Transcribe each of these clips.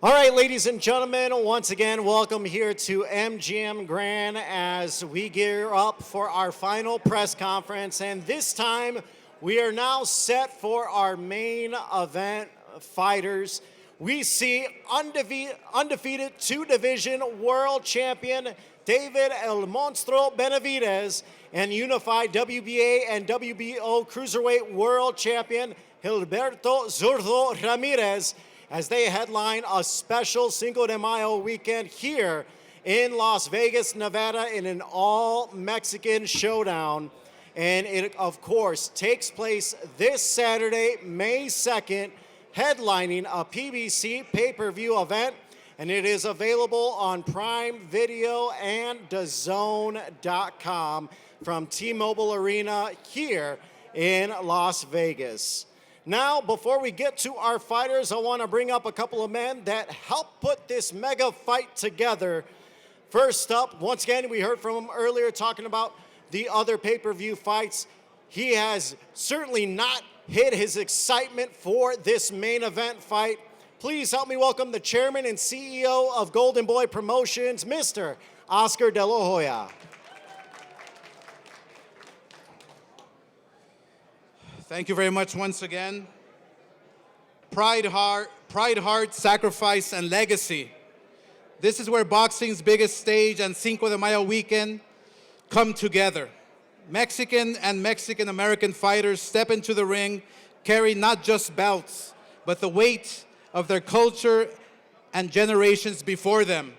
All right, ladies and gentlemen, once again, welcome here to MGM Grand as we gear up for our final press conference. And this time, we are now set for our main event fighters. We see undefeated two-division world champion David El Monstro Benavidez and unified WBA and WBO cruiserweight world champion Gilberto Zurdo Ramirez as they headline a special Cinco de Mayo weekend here in Las Vegas, Nevada in an all-Mexican showdown. And it, of course, takes place this Saturday, May 2nd, headlining a PBC Pay-Per-View event, and it is available on Prime Video and DAZN.com from T-Mobile Arena here in Las Vegas. Now, before we get to our fighters, I want to bring up a couple of men that helped put this mega fight together. First up, once again, we heard from him earlier talking about the other pay-per-view fights. He has certainly not hid his excitement for this main event fight. Please help me welcome the chairman and CEO of Golden Boy Promotions, Mr. Oscar De La Hoya. Thank you very much once again. Pride, heart, sacrifice, and legacy. This is where boxing's biggest stage and Cinco de Mayo weekend come together. Mexican and Mexican-American fighters step into the ring, carry not just belts, but the weight of their culture and generations before them.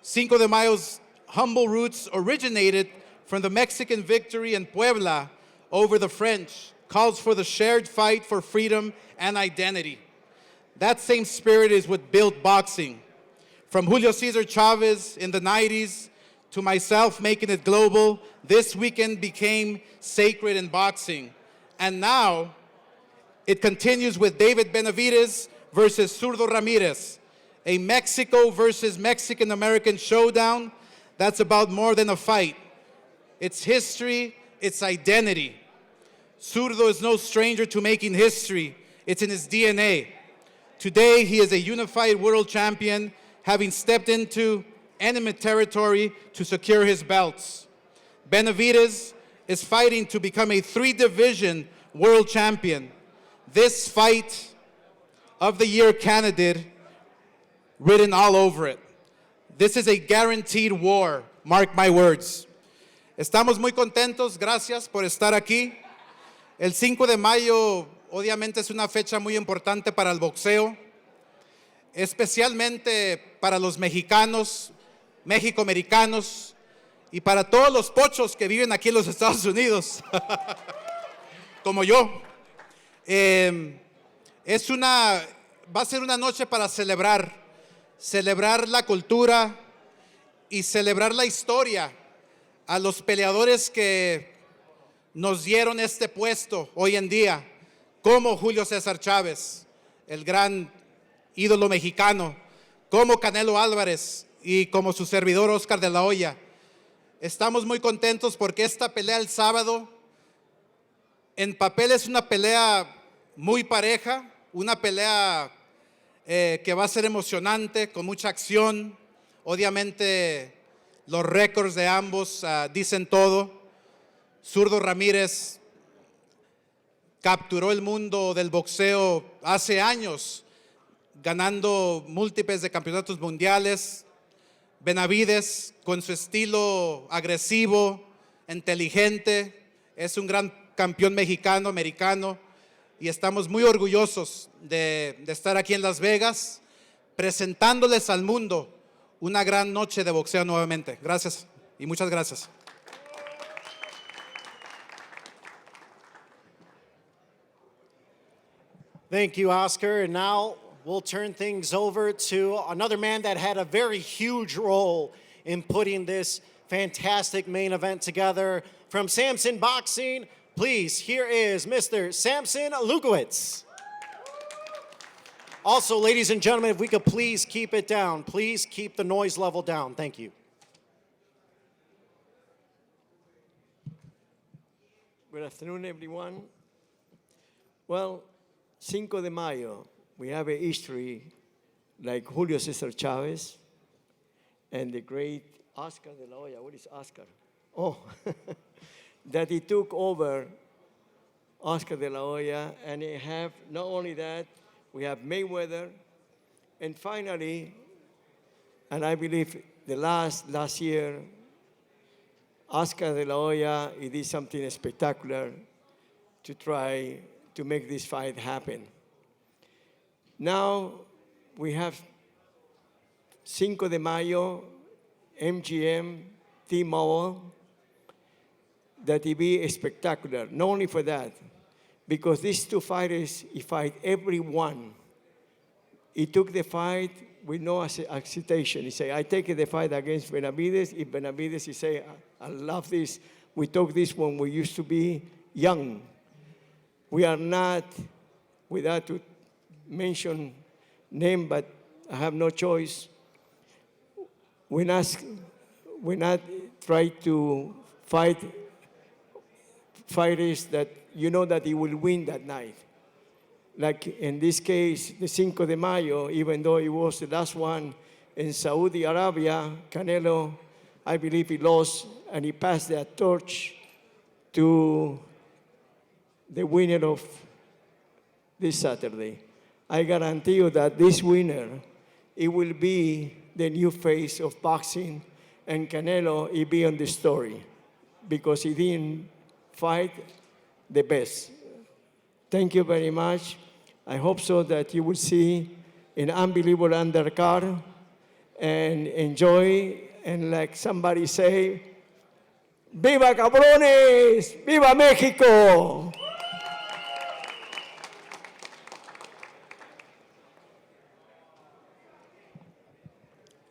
Cinco de Mayo's humble roots originated from the Mexican victory in Puebla over the French, calls for the shared fight for freedom and identity. That same spirit is what built boxing. From Julio Cesar Chavez in the 90s to myself making it global, this weekend became sacred in boxing. And now, it continues with David Benavidez versus Zurdo Ramirez, a Mexico versus Mexican-American showdown that's about more than a fight. It's history, it's identity. Zurdo is no stranger to making history. It's in his DNA. Today, he is a unified world champion, having stepped into enemy territory to secure his belts. Benavidez is fighting to become a three-division world champion. This fight of the year candidate written all over it. This is a guaranteed war, mark my words. Estamos muy contentos, gracias por estar aquí. El 5 de mayo obviamente es una fecha muy importante para el boxeo, especialmente para los mexicanos, mexicoamericanos y para todos los pochos que viven aquí en los Estados Unidos, como yo. Va a ser una noche para celebrar la cultura y celebrar la historia a los peleadores que nos dieron este puesto hoy en día, como Julio César Chávez, el gran ídolo mexicano, como Canelo Álvarez y como su servidor Oscar de la Hoya. Estamos muy contentos porque esta pelea el sábado, en papel es una pelea muy pareja, una pelea que va a ser emocionante, con mucha acción. Obviamente los récords de ambos dicen todo. Zurdo Ramírez capturó el mundo del boxeo hace años, ganando múltiples de campeonatos mundiales. Benavidez, con su estilo agresivo, inteligente, es un gran campeón mexicano, americano, y estamos muy orgullosos de estar aquí en Las Vegas, presentándoles al mundo una gran noche de boxeo nuevamente. Gracias y muchas gracias. Thank you, Oscar. And now we'll turn things over to another man that had a very huge role in putting this fantastic main event together. From Samson Boxing, please, here is Mr. Samson Lewkowicz. Also, ladies and gentlemen, if we could please keep it down. Please keep the noise level down. Thank you. Good afternoon, everyone. Well, Cinco de Mayo, we have a history like Julio Cesar Chavez and the great Oscar de la Hoya. What is Oscar? Oh, that he took over Oscar de la Hoya, and they have not only that, we have Mayweather, and finally, and I believe the last year, Oscar de la Hoya, he did something spectacular to try to make this fight happen. Now we have Cinco de Mayo, MGM, T-Mobile, that will be spectacular. Not only for that, because these two fighters, he fight everyone. He took the fight with no hesitation. He said, I take the fight against Benavidez. If Benavidez, he say, I love this. We took this when we used to be young. We are not, without to mention name, but I have no choice. We not try to fight fighters that you know that he will win that night. Like in this case, the Cinco de Mayo, even though it was the last one in Saudi Arabia, Canelo, I believe he lost, and he passed that torch to the winner of this Saturday. I guarantee you that this winner, it will be the new face of boxing, and Canelo, he be on the story because he didn't fight the best. Thank you very much. I hope so that you will see an unbelievable undercard and enjoy, and like somebody say, ¡Viva cabrones! ¡Viva México!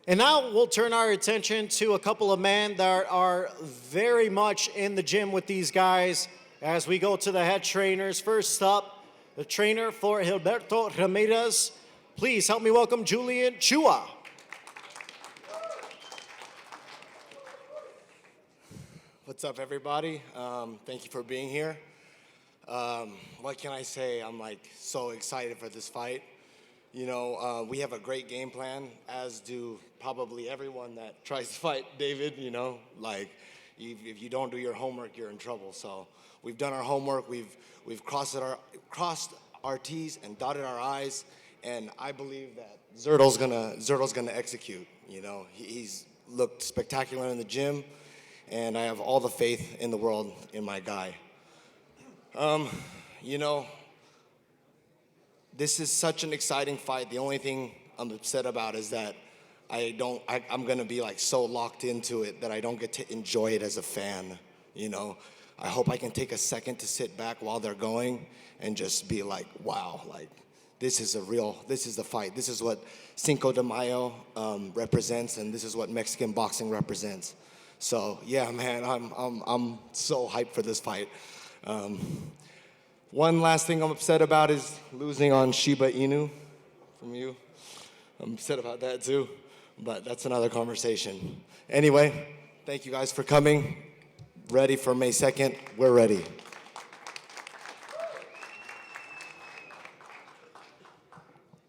And now we'll turn our attention to a couple of men that are very much in the gym with these guys as we go to the head trainers. First up, the trainer for Gilberto Ramirez. Please help me welcome Julian Chua. What's up, everybody? Thank you for being here. What can I say? I'm like so excited for this fight. You know, we have a great game plan, as do probably everyone that tries to fight David. You know, like if you don't do your homework, you're in trouble. So we've done our homework. We've crossed our T's and dotted our I's, and I believe that Zurdo's gonna execute. You know, he's looked spectacular in the gym, and I have all the faith in the world in my guy. You know, this is such an exciting fight. The only thing I'm upset about is that I'm gonna be like so locked into it that I don't get to enjoy it as a fan. You know, I hope I can take a second to sit back while they're going and just be like, wow, like this is the fight. This is what Cinco de Mayo represents, and this is what Mexican boxing represents. So yeah, man, I'm so hyped for this fight. One last thing I'm upset about is losing on Shiba Inu from you. I'm upset about that too, but that's another conversation. Anyway, thank you guys for coming. Ready for May 2nd? We're ready.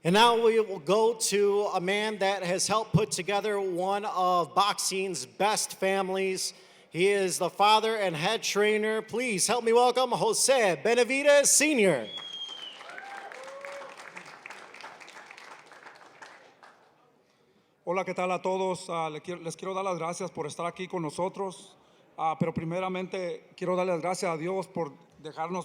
And now we will go to a man that has helped put together one of boxing's best families. He is the father and head trainer. Please help me welcome Jose Benavidez Sr. Hola, ¿qué tal a todos? Les quiero dar las gracias por estar aquí con nosotros, pero primeramente quiero dar las gracias a Dios por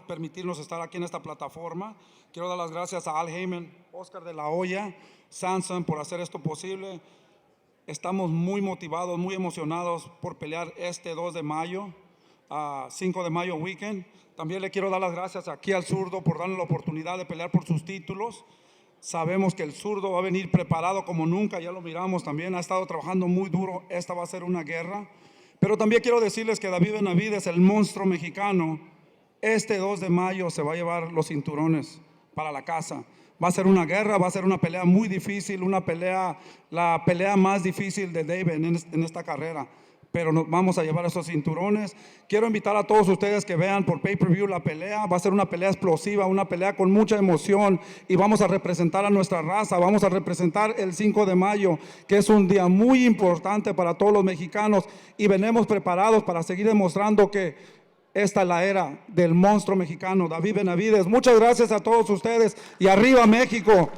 permitirnos estar aquí en esta plataforma. Quiero dar las gracias a Al Heyman, Oscar de la Hoya, Samson por hacer esto posible. Estamos muy motivados, muy emocionados por pelear este 2 de mayo, 5 de mayo weekend. También le quiero dar las gracias aquí al Zurdo por darnos la oportunidad de pelear por sus títulos. Sabemos que el Zurdo va a venir preparado como nunca, ya lo miramos también, ha estado trabajando muy duro, esta va a ser una guerra. Pero también quiero decirles que David Benavidez, el monstruo mexicano, este 2 de mayo se va a llevar los cinturones para la casa. Va a ser una guerra, va a ser una pelea muy difícil, la pelea más difícil de David en esta carrera. pero nos vamos a llevar esos cinturones. Quiero invitar a todos ustedes que vean por pay-per-view la pelea. Va a ser una pelea explosiva, una pelea con mucha emoción y vamos a representar a nuestra raza, vamos a representar el 5 de mayo, que es un día muy importante para todos los mexicanos y venimos preparados para seguir demostrando que esta es la era del monstruo mexicano, David Benavidez. Muchas gracias a todos ustedes y arriba México.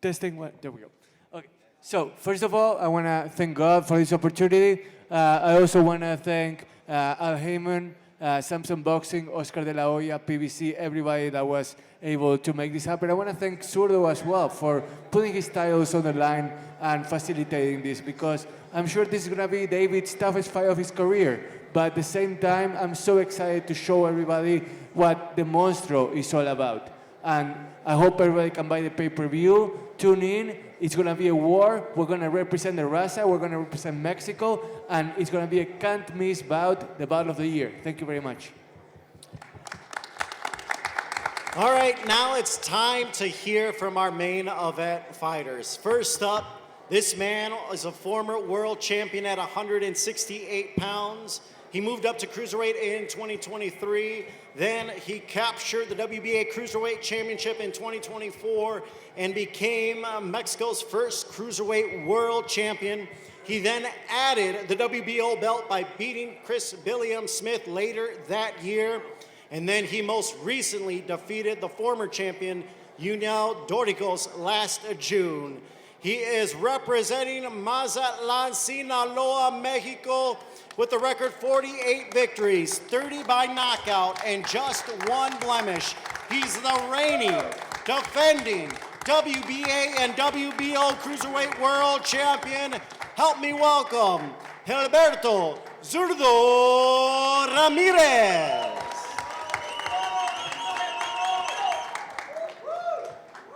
Testing one. There we go. Okay. So first of all, I want to thank God for this opportunity. I also want to thank Al Heyman, Samson Boxing, Oscar de la Hoya, PBC, everybody that was able to make this happen. I want to thank Zurdo as well for putting his titles on the line and facilitating this, because I'm sure this is going to be David's toughest fight of his career. But at the same time, I'm so excited to show everybody what the Monstro is all about. And I hope everybody can buy the pay-per-view, tune in. It's going to be a war. We're going to represent the Raza. We're going to represent Mexico. And it's going to be a can't-miss bout, the bout of the year. Thank you very much. All right, now it's time to hear from our main event fighters. First up, this man is a former world champion at 168 pounds. He moved up to cruiserweight in 2023. Then he captured the WBA Cruiserweight Championship in 2024 and became Mexico's first cruiserweight world champion. He then added the WBO belt by beating Chris Smith later that year. And then he most recently defeated the former champion, Yunel Doricos, last June. He is representing Mazatlan, Sinaloa, Mexico, with a record 48 victories, 30 by knockout, and just one blemish. He's the reigning, defending WBA and WBO Cruiserweight World Champion. Help me welcome Gilberto Zurdo Ramirez.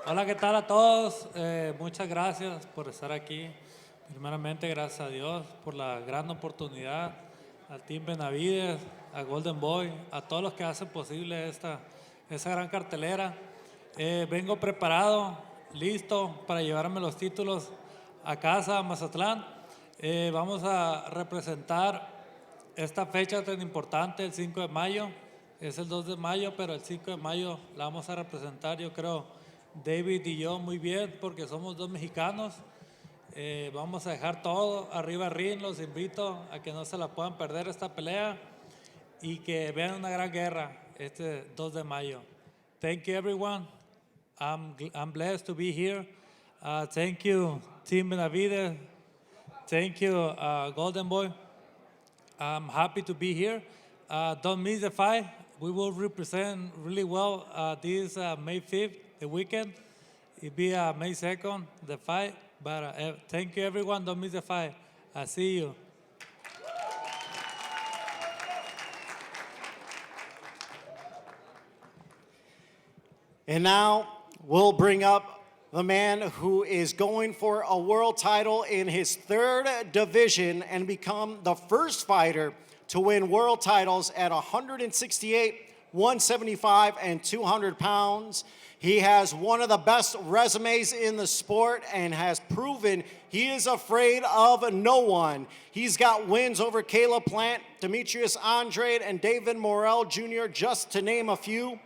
Hola, ¿qué tal a todos? Muchas gracias por estar aquí. Primeramente, gracias a Dios por la gran oportunidad, al Team Benavidez, a Golden Boy, a todos los que hacen posible esa gran cartelera. Vengo preparado, listo para llevarme los títulos a casa, a Mazatlán. Vamos a representar esta fecha tan importante, el 5 de mayo. Es el 2 de mayo, pero el 5 de mayo la vamos a representar, yo creo, David y yo muy bien, porque somos dos mexicanos. Vamos a dejar todo arriba ring. Los invito a que no se la puedan perder esta pelea y que vean una gran guerra este 2 de mayo. Thank you, everyone. I'm blessed to be here. Thank you, Team Benavidez. Thank you, Golden Boy. I'm happy to be here. Don't miss the fight. We will represent really well this May 5th, the weekend. It'll be May 2nd, the fight. But thank you, everyone. Don't miss the fight. I see you. And now we'll bring up the man who is going for a world title in his third division and become the first fighter to win world titles at 168, 175, and 200 pounds. He has one of the best resumes in the sport and has proven he is afraid of no one. He's got wins over Caleb Plant, Demetrius Andrade, and David Morrell Jr., just to name a few.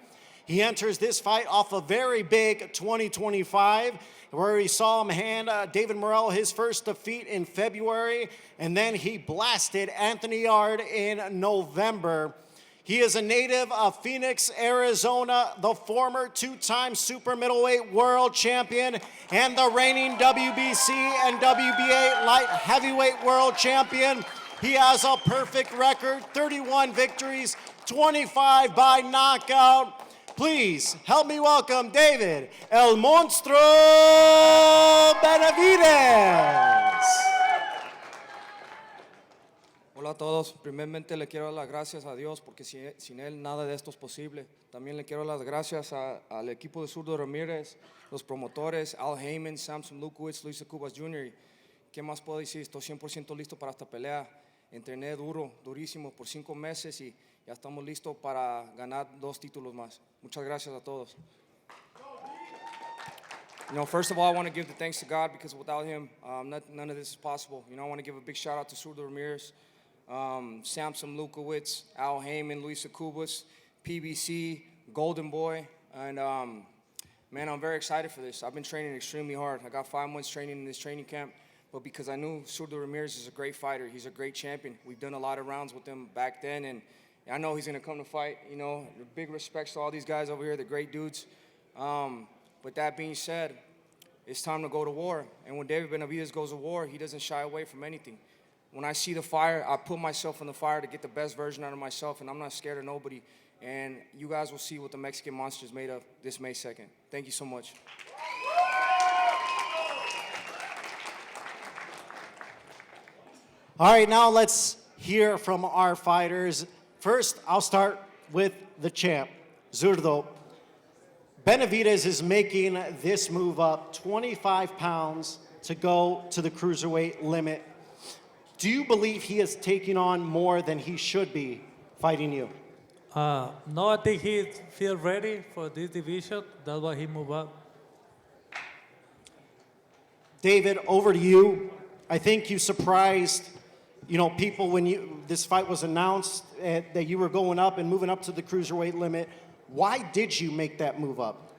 He enters this fight off a very big 2025, where he saw him hand David Morrell his first defeat in February, and then he blasted Anthony Yard in November. He is a native of Phoenix, Arizona, the former two-time super middleweight world champion and the reigning WBC and WBA light heavyweight world champion. He has a perfect record, 31 victories, 25 by knockout. Please help me welcome David El Monstro Benavidez. Hola a todos. Primeramente le quiero dar las gracias a Dios porque sin Él nada de esto es posible. También le quiero dar las gracias al equipo de Zurdo Ramirez, los promotores, Al Heyman, Samson Lewkowicz, Cris Esqueda Jr. ¿Qué más puedo decir? Estoy 100% listo para esta pelea. entrené duro, durísimo por 5 meses y ya estamos listos para ganar 2 títulos más. Muchas gracias a todos. First of all, I want to give the thanks to God because without him, none of this is possible. I want to give a big shout out to Zurdo Ramirez, Samson Lewkowicz, Al Heyman, Luis Akubas, PBC, Golden Boy, and man, I'm very excited for this. I've been training extremely hard. I got 5 months training in this training camp, but because I knew Zurdo Ramirez is a great fighter, he's a great champion. We've done a lot of rounds with him back then, and I know he's going to come to fight. Big respects to all these guys over here, the great dudes. With that being said, it's time to go to war. And when David Benavidez goes to war, he doesn't shy away from anything. When I see the fire, I put myself in the fire to get the best version out of myself, and I'm not scared of nobody. And you guys will see what the Mexican Monster is made of this May 2nd. Thank you so much. All right, now let's hear from our fighters. First, I'll start with the champ, Zurdo. Benavidez is making this move up 25 pounds to go to the cruiserweight limit. Do you believe he is taking on more than he should be fighting you? No, I think he feels ready for this division. That's why he moved up. David, over to you. I think you surprised, people when this fight was announced that you were going up and moving up to the cruiserweight limit. Why did you make that move up?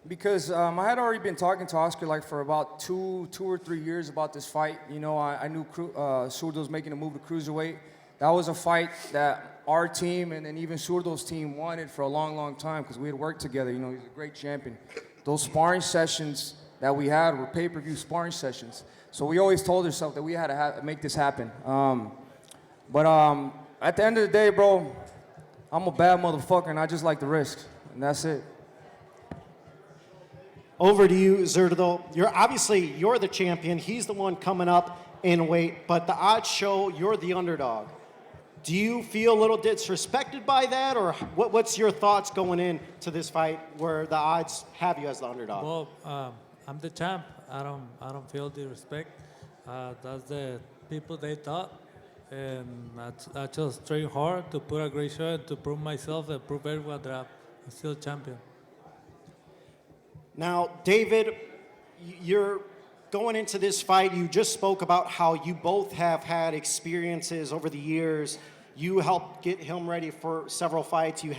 Because I had already been talking to Oscar for about two or 3 years about this fight. I knew Zurdo was making a move to cruiserweight. That was a fight that our team and then even Zurdo's team wanted for a long, long time because we had worked together. He's a great champion. Those sparring sessions that we had were pay-per-view sparring sessions. So we always told ourselves that we had to make this happen. But at the end of the day, bro, I'm a bad motherfucker and I just like the risks, and that's it. Over to you, Zurdo. You're the champion. He's the one coming up in weight, but the odds show you're the underdog. Do you feel a little disrespected by that, or what's your thoughts going into this fight where the odds have you as the underdog? Well, I'm the champ. I don't feel the respect. That's the people they thought, and I just train hard to put a great show and to prove myself and prove everyone that I'm still champion. Now, David, you're going into this fight. You just spoke about how you both have had experiences over the years. You helped get him ready for several fights. You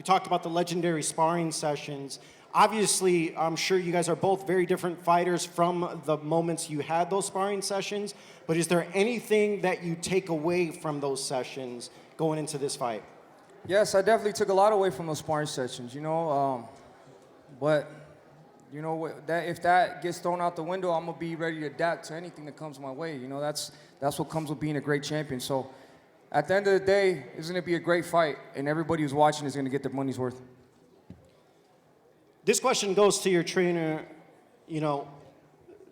talked about the legendary sparring sessions. Obviously, I'm sure you guys are both very different fighters from the moments you had those sparring sessions, but is there anything that you take away from those sessions going into this fight? Yes, I definitely took a lot away from those sparring sessions, but if that gets thrown out the window, I'm gonna be ready to adapt to anything that comes my way. That's what comes with being a great champion. So at the end of the day, it's gonna be a great fight, and everybody who's watching is gonna get their money's worth. This question goes to your trainer,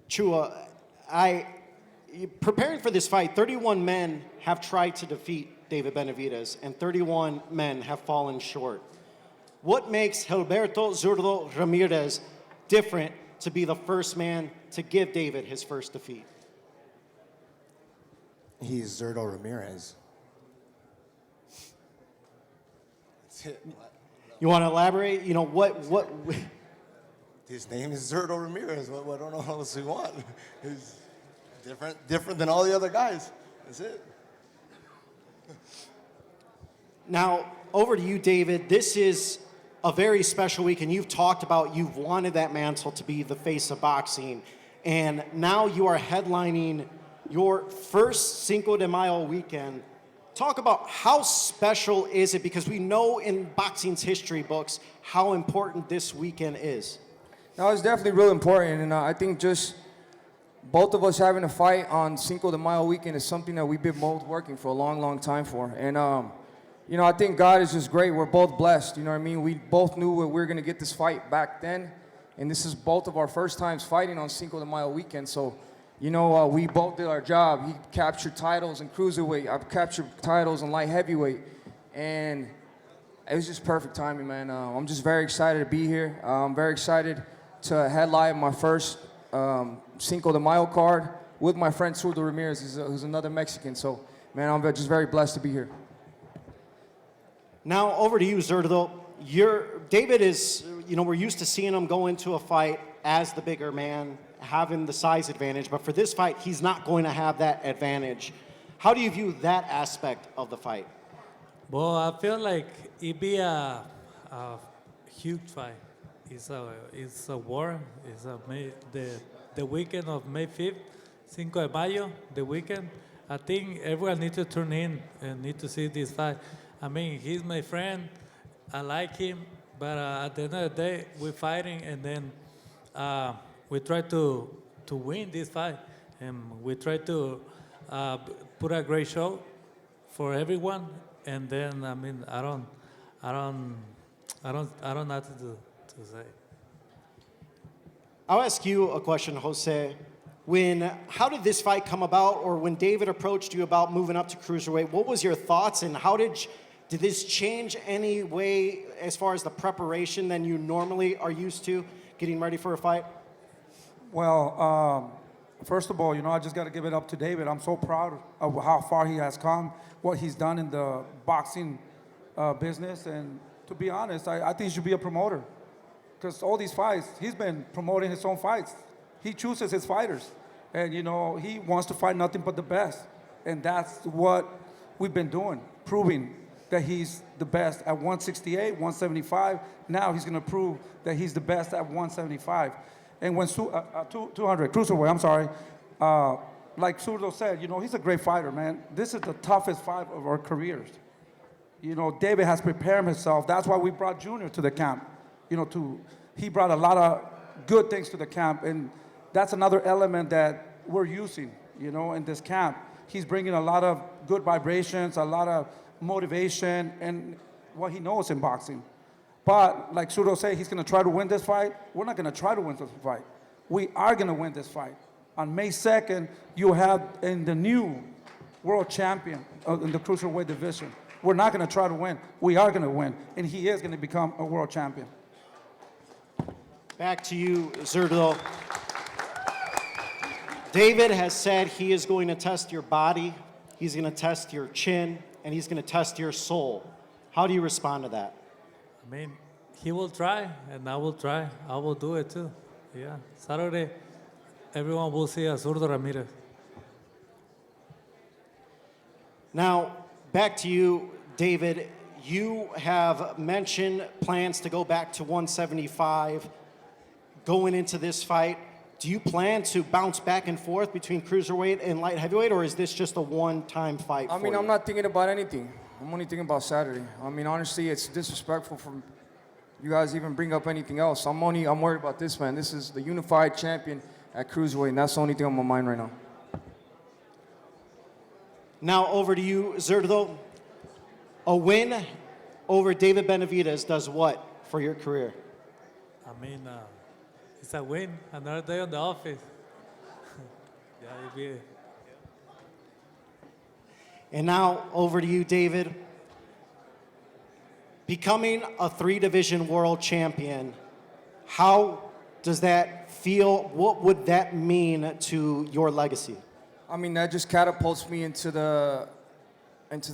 Chua. Preparing for this fight, 31 men have tried to defeat David Benavidez, and 31 men have fallen short. What makes Gilberto Zurdo Ramirez different to be the first man to give David his first defeat? He's Zurdo Ramirez. That's it. You want to elaborate? What? His name is Zurdo Ramirez. What else do you want? He's different than all the other guys. That's it. Now, over to you, David. This is a very special week, and you've talked about you've wanted that mantle to be the face of boxing, and now you are headlining your first Cinco de Mayo weekend. Talk about how special is it, because we know in boxing's history books how important this weekend is. No, it's definitely real important, and I think just both of us having a fight on Cinco de Mayo weekend is something that we've been both working for a long, long time for. And, I think God is just great. We're both blessed, We both knew we were going to get this fight back then, and this is both of our first times fighting on Cinco de Mayo weekend. So, we both did our job. He captured titles in cruiserweight. I've captured titles in light heavyweight, and it was just perfect timing, man. I'm just very excited to be here. I'm very excited to headline my first Cinco de Mayo card with my friend Zurdo Ramirez, who's another Mexican. So, man, I'm just very blessed to be here. Now over to you, Zurdo. David is, we're used to seeing him go into a fight as the bigger man, having the size advantage, but for this fight, he's not going to have that advantage. How do you view that aspect of the fight? Well, I feel like it'd be a huge fight. It's a war. The weekend of May 5th, Cinco de Mayo, the weekend. I think everyone needs to tune in and need to see this fight. I mean, he's my friend. I like him, but at the end of the day, we're fighting, and then we try to win this fight, and we try to put a great show for everyone. And then, I mean, I don't know what to say. I'll ask you a question, Jose. How did this fight come about, or when David approached you about moving up to cruiserweight, what was your thoughts, and how did this change any way as far as the preparation than you normally are used to getting ready for a fight? Well, first of all, I just got to give it up to David. I'm so proud of how far he has come, what he's done in the boxing business. And to be honest, I think he should be a promoter. Because all these fights, he's been promoting his own fights. He chooses his fighters. And, he wants to fight nothing but the best. And that's what we've been doing, proving that he's the best at 168, 175. Now he's going to prove that he's the best at 175. And when 200, cruiserweight, I'm sorry, like Zurdo said, he's a great fighter, man. This is the toughest fight of our careers. David has prepared himself. That's why we brought Junior to the camp. He brought a lot of good things to the camp, and that's another element that we're using, in this camp. He's bringing a lot of good vibrations, a lot of motivation, and what he knows in boxing. But like Zurdo said, he's going to try to win this fight. We're not going to try to win this fight. We are going to win this fight. On May 2nd, you have in the new world champion in the cruiserweight division. We're not going to try to win. We are going to win, and he is going to become a world champion. Back to you, Zurdo. David has said he is going to test your body, he's going to test your chin, and he's going to test your soul. How do you respond to that? I mean, he will try, and I will try. I will do it too. Yeah. Saturday, everyone will see a Zurdo Ramirez. Now, back to you, David. You have mentioned plans to go back to 175 going into this fight. Do you plan to bounce back and forth between cruiserweight and light heavyweight, or is this just a one-time fight I mean, for I'm you? not thinking about anything. I'm only thinking about Saturday. I mean, honestly, it's disrespectful for you guys even bring up anything else. I'm worried about this, man. This is the unified champion at cruiserweight, and that's the only thing on my mind right now. Now over to you, Zurdo. A win over David Benavidez does what for your career? I mean, it's a win. Another day on the office. Yeah, it'll be. And now over to you, David. Becoming a 3-division world champion, how does that feel? What would that mean to your legacy? I mean, that just catapults me into the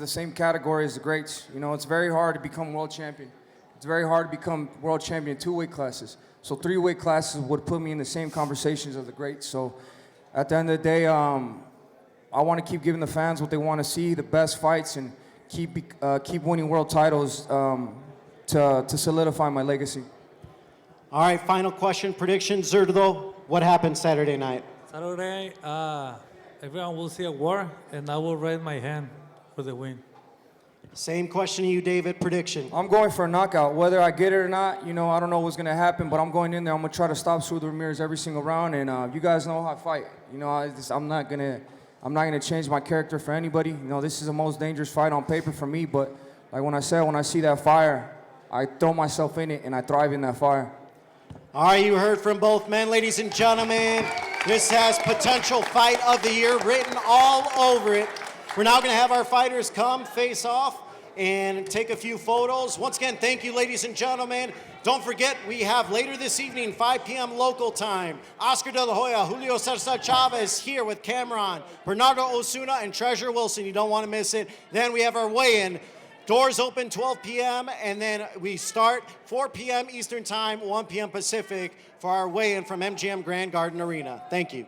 same category as the greats. It's very hard to become world champion. It's very hard to become world champion in 2 weight classes. So 3 weight classes would put me in the same conversations of the greats. So at the end of the day, I want to keep giving the fans what they want to see, the best fights, and keep winning world titles to solidify my legacy. All right, final question, prediction. Zurdo, what happened Saturday night? Saturday, everyone will see a war, and I will raise my hand for the win. Same question to you, David. Prediction. I'm going for a knockout. Whether I get it or not, I don't know what's going to happen, but I'm going in there. I'm going to try to stop Zurdo Ramirez every single round, and you guys know how I fight. I'm not going to change my character for anybody. This is the most dangerous fight on paper for me, but like when I see that fire, I throw myself in it, and I thrive in that fire. All right, you heard from both men, ladies and gentlemen. This has potential fight of the year written all over it. We're now going to have our fighters come face off. and take a few photos. Once again, thank you, ladies and gentlemen. Don't forget, we have later this evening, 5 p.m. local time, Oscar De La Hoya, Julio Cesar Chavez here with Cameron, Bernardo Osuna, and Treasure Wilson. You don't want to miss it. Then we have our weigh-in. Doors open 12 p.m. and then we start 4 p.m. Eastern Time, 1 p.m. Pacific for our weigh-in from MGM Grand Garden Arena. Thank you.